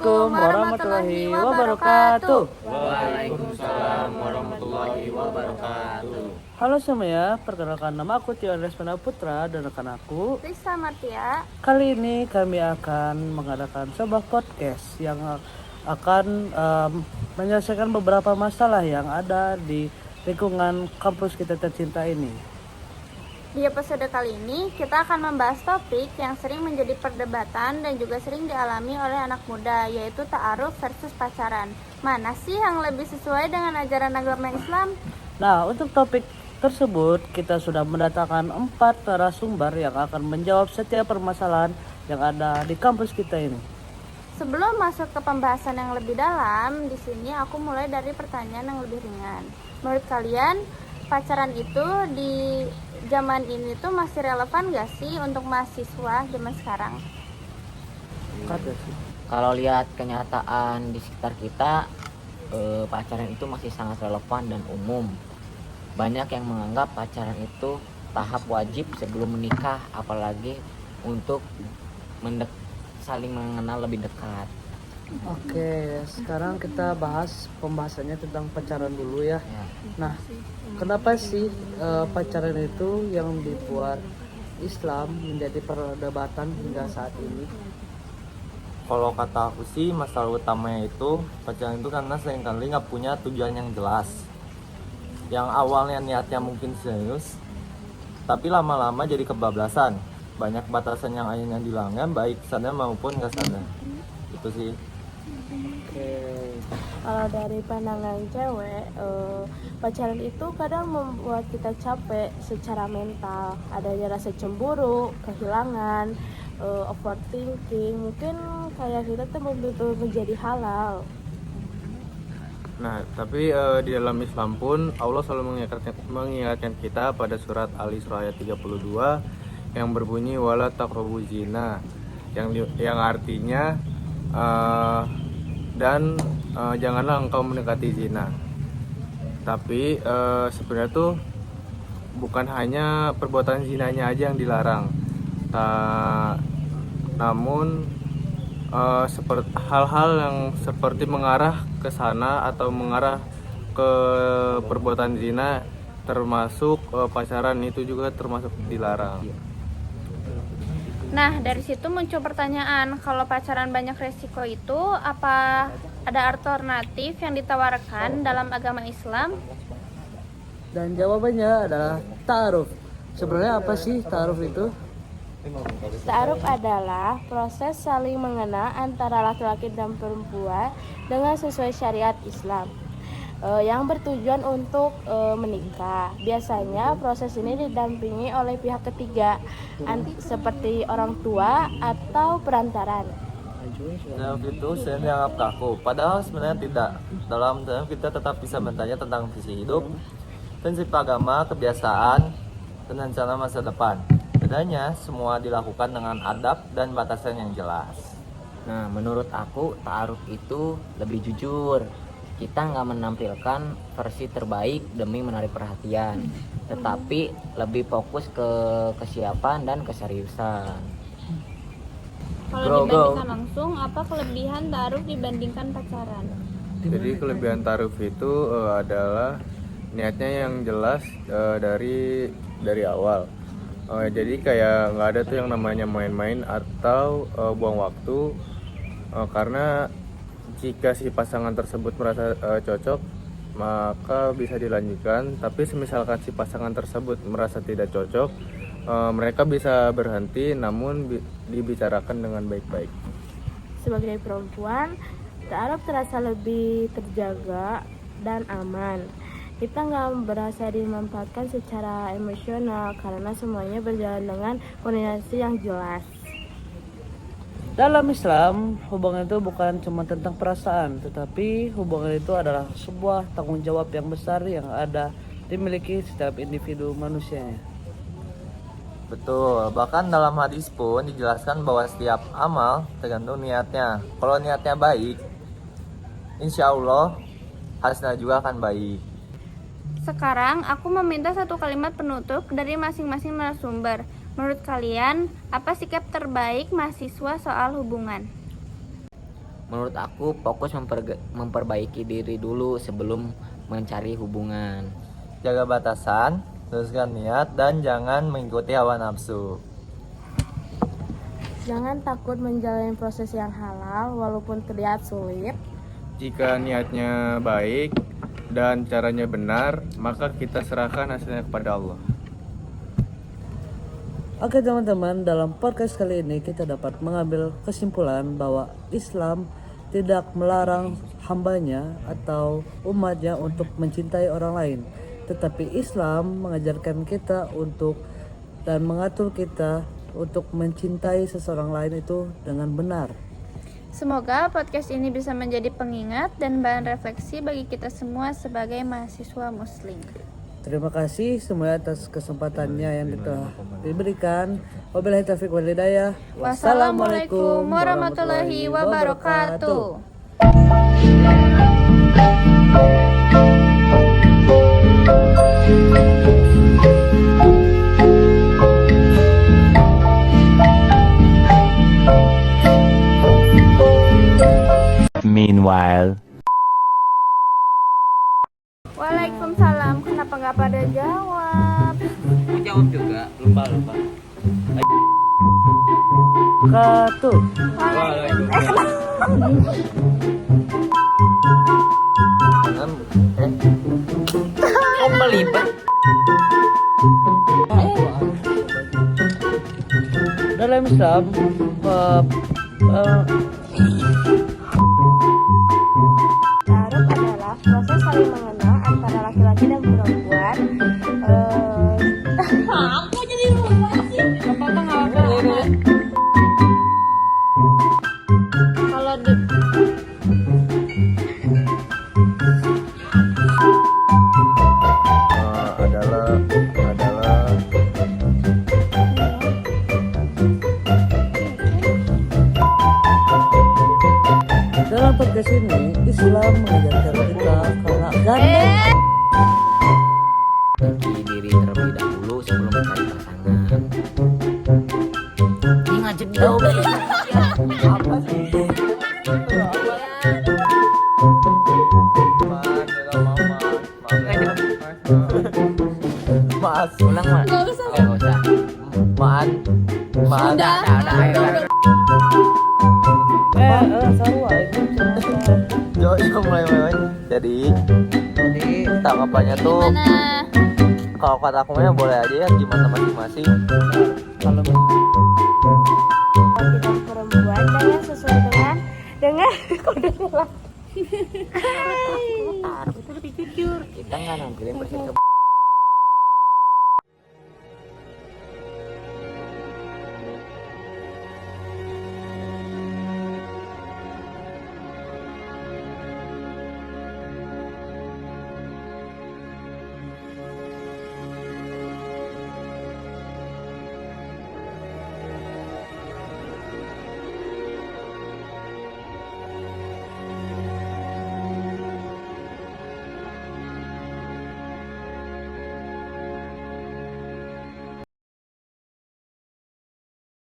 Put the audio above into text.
Assalamualaikum warahmatullahi wabarakatuh. Waalaikumsalam warahmatullahi wabarakatuh. Halo semuanya, perkenalkan nama aku Tio Andres Putra dan rekan aku Risa Martia. Kali ini kami akan mengadakan sebuah podcast yang akan menyelesaikan beberapa masalah yang ada di lingkungan kampus kita tercinta ini. Di episode kali ini kita akan membahas topik yang sering menjadi perdebatan dan juga sering dialami oleh anak muda, yaitu ta'aruf versus pacaran. Mana sih yang lebih sesuai dengan ajaran agama Islam? Nah, untuk topik tersebut kita sudah mendatangkan 4 narasumber yang akan menjawab setiap permasalahan yang ada di kampus kita ini. Sebelum masuk ke pembahasan yang lebih dalam, di sini aku mulai dari pertanyaan yang lebih ringan. Menurut kalian, pacaran itu di zaman ini tuh masih relevan gak sih untuk mahasiswa zaman sekarang? Kalau lihat kenyataan di sekitar kita, pacaran itu masih sangat relevan dan umum. Banyak yang menganggap pacaran itu tahap wajib sebelum menikah, apalagi untuk saling mengenal lebih dekat. Oke, sekarang kita bahas pembahasannya tentang pacaran dulu ya. Nah, kenapa sih pacaran itu yang dibuat Islam menjadi perdebatan hingga saat ini? Kalau kata aku sih, masalah utamanya itu pacaran itu karena seringkali nggak punya tujuan yang jelas. Yang awalnya niatnya mungkin serius, tapi lama-lama jadi kebablasan. Banyak batasan yang akhirnya dilanggar, baik sadar maupun nggak sadar. Itu sih. Kalau dari pandangan cewek, pacaran itu kadang membuat kita capek secara mental. Adanya rasa cemburu, kehilangan, overthinking. Mungkin kayak kita tuh betul menjadi halal. Nah, tapi di dalam Islam pun Allah selalu mengingatkan kita pada surat Al-Isra ayat 32 yang berbunyi wala taqrabuz zina, yang artinya dan janganlah engkau mendekati zina. Tapi sebenarnya tuh bukan hanya perbuatan zinanya aja yang dilarang, namun seperti hal-hal yang seperti mengarah ke sana atau mengarah ke perbuatan zina, termasuk pacaran itu juga termasuk dilarang. Nah, dari situ muncul pertanyaan, kalau pacaran banyak resiko itu, apa ada alternatif yang ditawarkan dalam agama Islam? Dan jawabannya adalah ta'aruf. Sebenarnya apa sih ta'aruf itu? Ta'aruf adalah proses saling mengenal antara laki-laki dan perempuan dengan sesuai syariat Islam, yang bertujuan untuk menikah. Biasanya proses ini didampingi oleh pihak ketiga, seperti orang tua atau perantaran. Ta'aruf itu sering dianggap kaku, padahal sebenarnya tidak. Dalam ta'aruf kita tetap bisa bertanya tentang visi hidup, prinsip agama, kebiasaan, dan rencana masa depan. Bedanya, semua dilakukan dengan adab dan batasan yang jelas. Nah, menurut aku ta'aruf itu lebih jujur. Kita nggak menampilkan versi terbaik demi menarik perhatian, tetapi lebih fokus ke kesiapan dan keseriusan. Kalau dibandingkan langsung, apa kelebihan ta'aruf dibandingkan pacaran? Jadi kelebihan ta'aruf itu adalah niatnya yang jelas dari awal. Jadi kayak nggak ada tuh yang namanya main-main atau buang waktu, karena jika si pasangan tersebut merasa cocok, maka bisa dilanjutkan. Tapi misalkan si pasangan tersebut merasa tidak cocok, mereka bisa berhenti, namun dibicarakan dengan baik-baik. Sebagai perempuan, ta'aruf terasa lebih terjaga dan aman. Kita nggak berasa dimanfaatkan secara emosional karena semuanya berjalan dengan koordinasi yang jelas. Dalam Islam, hubungan itu bukan cuma tentang perasaan, tetapi hubungan itu adalah sebuah tanggung jawab yang besar yang ada dimiliki setiap individu manusianya. Betul, bahkan dalam hadis pun dijelaskan bahwa setiap amal tergantung niatnya. Kalau niatnya baik, insya Allah hasilnya juga akan baik. Sekarang aku meminta satu kalimat penutup dari masing-masing narasumber. Menurut kalian, apa sikap terbaik mahasiswa soal hubungan? Menurut aku fokus memperbaiki diri dulu sebelum mencari hubungan. Jaga batasan, luruskan niat, dan jangan mengikuti hawa nafsu. Jangan takut menjalani proses yang halal walaupun terlihat sulit. Jika niatnya baik dan caranya benar, maka kita serahkan hasilnya kepada Allah. Oke teman-teman, dalam podcast kali ini kita dapat mengambil kesimpulan bahwa Islam tidak melarang hambanya atau umatnya untuk mencintai orang lain. Tetapi Islam mengajarkan kita untuk dan mengatur kita untuk mencintai seseorang lain itu dengan benar. Semoga podcast ini bisa menjadi pengingat dan bahan refleksi bagi kita semua sebagai mahasiswa muslim. Terima kasih semua atas kesempatannya yang telah diberikan. Wabillahi taufiq wal hidayah. Wassalamualaikum warahmatullahi wabarakatuh. Meanwhile. Waalaikumsalam. Kenapa nggak pada jawab? Mau jawab juga, lupa. Katuh. Kok melibet? Dalam Islam Ta'aruf adalah proses saling mengenal antara laki-laki dan perempuan. Kalau di Adalah dalam podcast ini Islam mengajarkan kita karena ganda. Perbaiki diri terlebih dahulu sebelum mencari pasangan. Ini ngajak jauh deh. Apa sih? Mas, Ulang mas. Nggak usah. maan, Udah, ayo. Sarwa itu yo mulai. Jadi tanggapannya tuh, mana? kalau kata aku mah boleh aja ya, gimana masing-masing. kalau Laki dan perempuan dengan sesuai dengan kode laki. Kita nggak nampilin persis